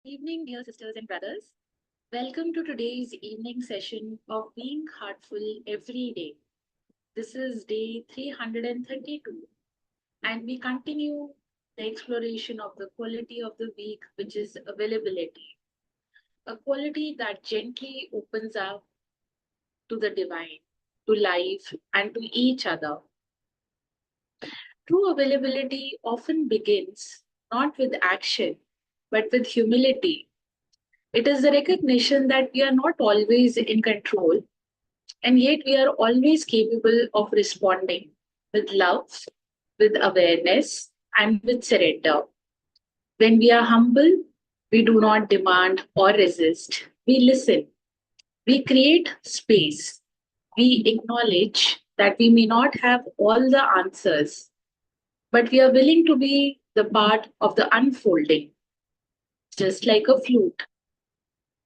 Evening, dear sisters and brothers. Welcome to today's evening session of Being Heartful Every Day. This is day 332, and we continue the exploration of the quality of the week, which is availability, a quality that gently opens up to the divine, to life, and to each other. True availability often begins not with action, but with humility. It is the recognition that we are not always in control, and yet we are always capable of responding with love, with awareness, and with surrender. When we are humble, we do not demand or resist. We listen. We create space. We acknowledge that we may not have all the answers, but we are willing to be the part of the unfolding, just like a flute,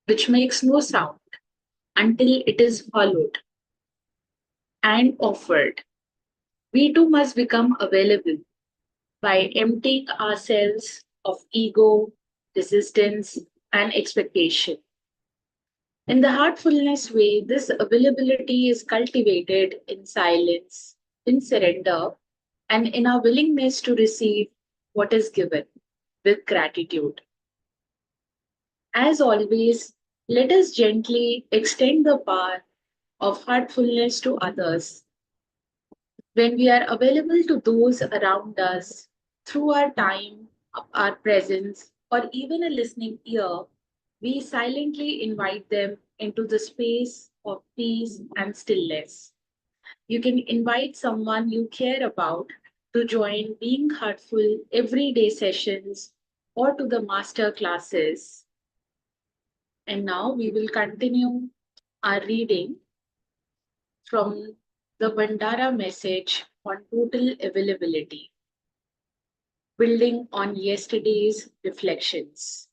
which makes no sound until it is followed and offered. We too must become available by emptying ourselves of ego, resistance, and expectation. In the heartfulness way, this availability is cultivated in silence, in surrender, and in our willingness to receive what is given with gratitude. As always, let us gently extend the power of heartfulness to others. When we are available to those around us through our time, our presence, or even a listening ear, we silently invite them into the space of peace and stillness. You can invite someone you care about to join Being Heartful everyday sessions or to the master classes. And now we will continue our reading from the Bandara message on total availability, building on yesterday's reflections.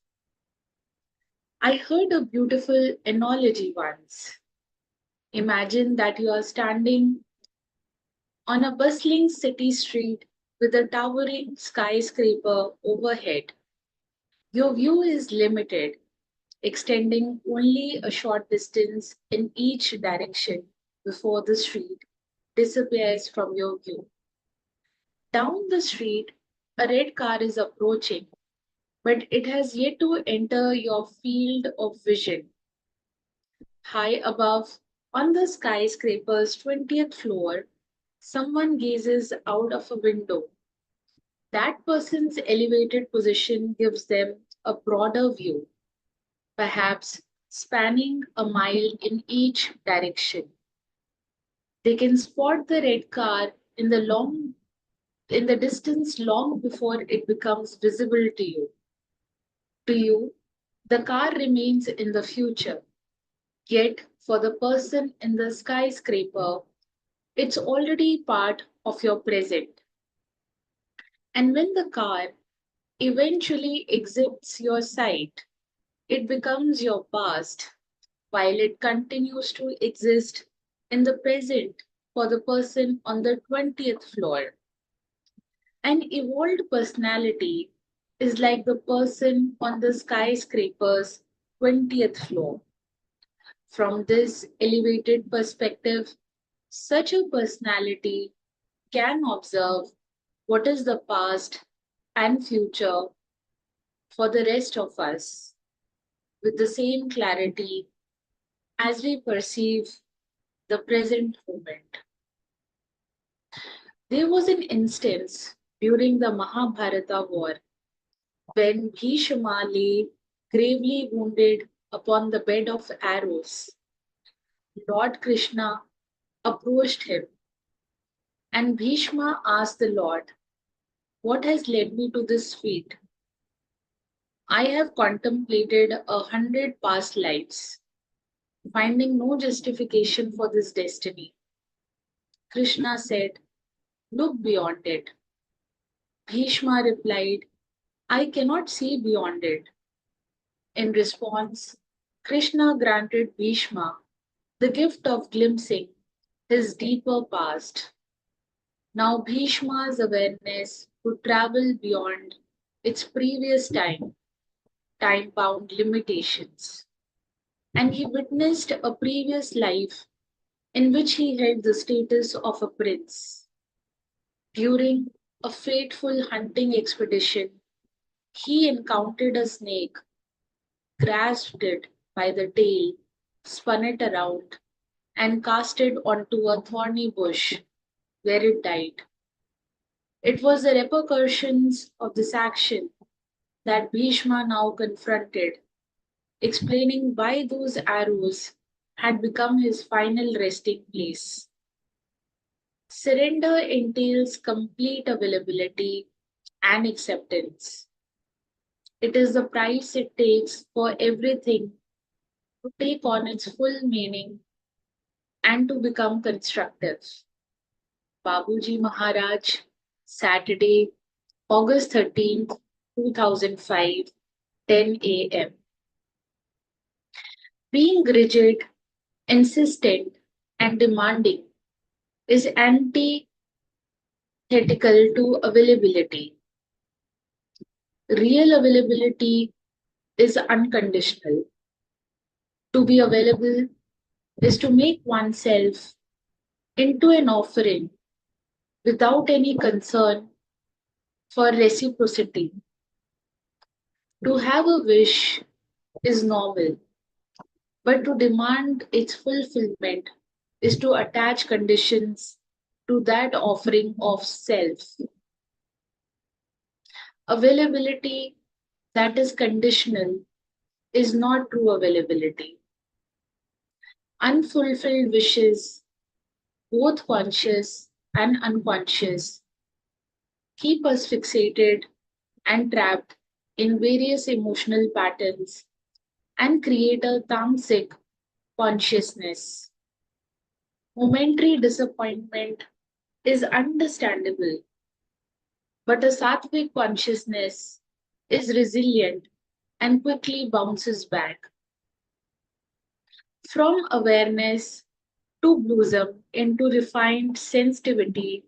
I heard a beautiful analogy once. Imagine that you are standing on a bustling city street with a towering skyscraper overhead. Your view is limited, extending only a short distance in each direction before the street disappears from your view. Down the street, a red car is approaching, but it has yet to enter your field of vision. High above, on the skyscraper's 20th floor, someone gazes out of a window. That person's elevated position gives them a broader view, perhaps spanning a mile in each direction. They can spot the red car in the distance long before it becomes visible to you. To you, the car remains in the future. Yet, for the person in the skyscraper, it's already part of your present. And when the car eventually exits your sight, it becomes your past, while it continues to exist in the present for the person on the 20th floor. An evolved personality is like the person on the skyscraper's 20th floor. From this elevated perspective, such a personality can observe what is the past and future for the rest of us with the same clarity as we perceive the present moment. There was an instance during the Mahabharata war when Bhishma lay gravely wounded upon the bed of arrows. Lord Krishna approached him, and Bhishma asked the Lord, "What has led me to this fate? I have contemplated 100 past lives, finding no justification for this destiny." Krishna said, "Look beyond it." Bhishma replied, "I cannot see beyond it." In response, Krishna granted Bhishma the gift of glimpsing his deeper past. Now Bhishma's awareness could travel beyond its previous time, time-bound limitations, and he witnessed a previous life in which he held the status of a prince. During a fateful hunting expedition, he encountered a snake, grasped it by the tail, spun it around, and cast it onto a thorny bush where it died. It was the repercussions of this action that Bhishma now confronted, explaining why those arrows had become his final resting place. Surrender entails complete availability and acceptance. It is the price it takes for everything to take on its full meaning and to become constructive. Babuji Maharaj, Saturday, August 13th, 2005, 10 a.m. Being rigid, insistent, and demanding is antithetical to availability. Real availability is unconditional. To be available is to make oneself into an offering without any concern for reciprocity. To have a wish is normal, but to demand its fulfillment is to attach conditions to that offering of self. Availability that is conditional is not true availability. Unfulfilled wishes, both conscious and unconscious, keep us fixated and trapped in various emotional patterns and create a tamasic consciousness. Momentary disappointment is understandable, but a sattvic consciousness is resilient and quickly bounces back. From awareness to blossom into refined sensitivity,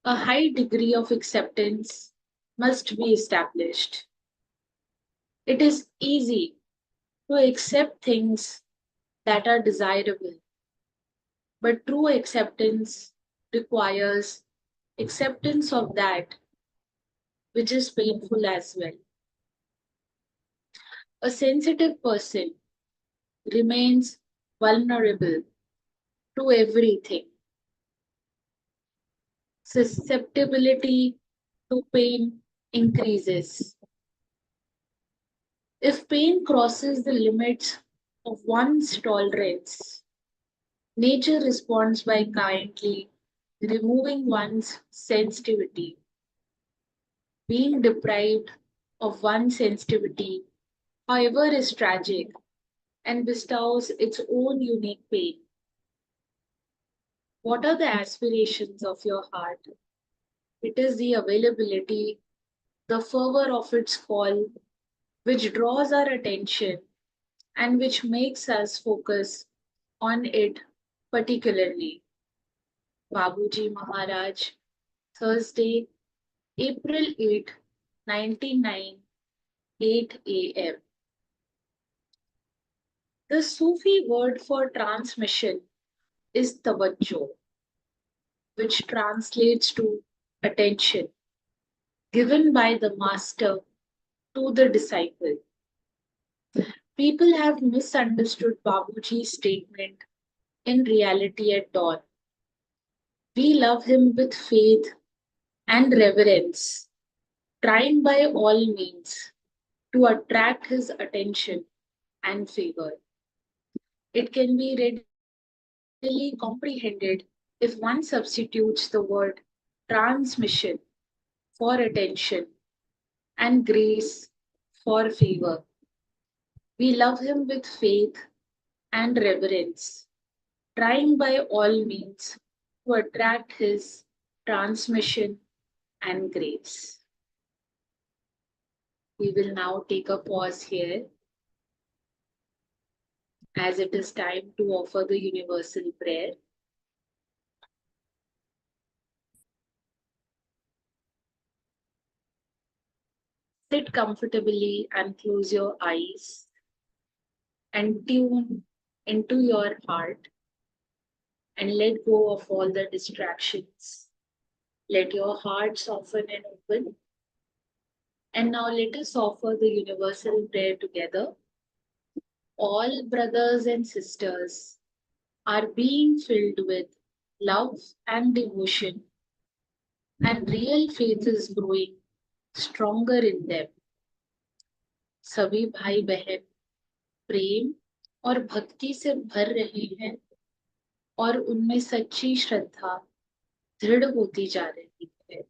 a high degree of acceptance must be established. It is easy to accept things that are desirable, but true acceptance requires acceptance of that which is painful as well. A sensitive person remains vulnerable to everything. Susceptibility to pain increases. If pain crosses the limits of one's tolerance, nature responds by kindly removing one's sensitivity. Being deprived of one's sensitivity, however, is tragic and bestows its own unique pain. What are the aspirations of your heart? It is the availability, the fervor of its call, which draws our attention and which makes us focus on it particularly. Babuji Maharaj, Thursday, April 8, 1999, 8 a.m. The Sufi word for transmission is tawajjuh, which translates to attention, given by the master to the disciple. People have misunderstood Babuji's statement in reality at dawn. We love him with faith and reverence, trying by all means to attract his attention and favor. It can be readily comprehended if one substitutes the word transmission for attention and grace for favor. We love him with faith and reverence, trying by all means to attract his transmission and grace. We will now take a pause here as it is time to offer the universal prayer. Sit comfortably and close your eyes and tune into your heart and let go of all the distractions. Let your heart soften and open. And now let us offer the universal prayer together. All brothers and sisters are being filled with love and devotion, and real faith is growing stronger in them. सभी भाई बहन प्रेम और भक्ति से भर रहे हैं और उनमें सच्ची श्रद्धा दृढ़ होती जा रही है.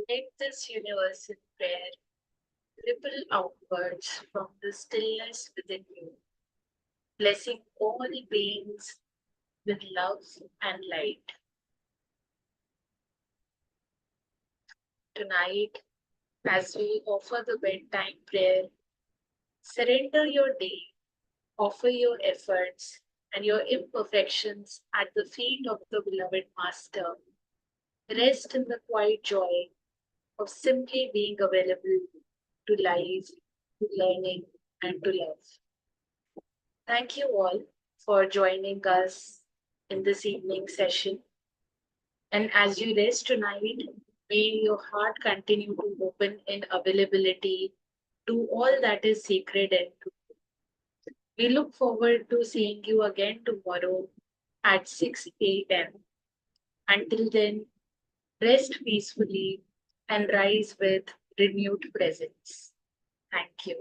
Let this universal prayer ripple outwards from the stillness within you, blessing all beings with love and light. Tonight, as we offer the bedtime prayer, surrender your day, offer your efforts and your imperfections at the feet of the beloved Master. Rest in the quiet joy of simply being available to life, to learning, and to love. Thank you all for joining us in this evening session. And as you rest tonight, may your heart continue to open in availability to all that is sacred and true. We look forward to seeing you again tomorrow at 6 a.m. Until then, rest peacefully and rise with renewed presence. Thank you.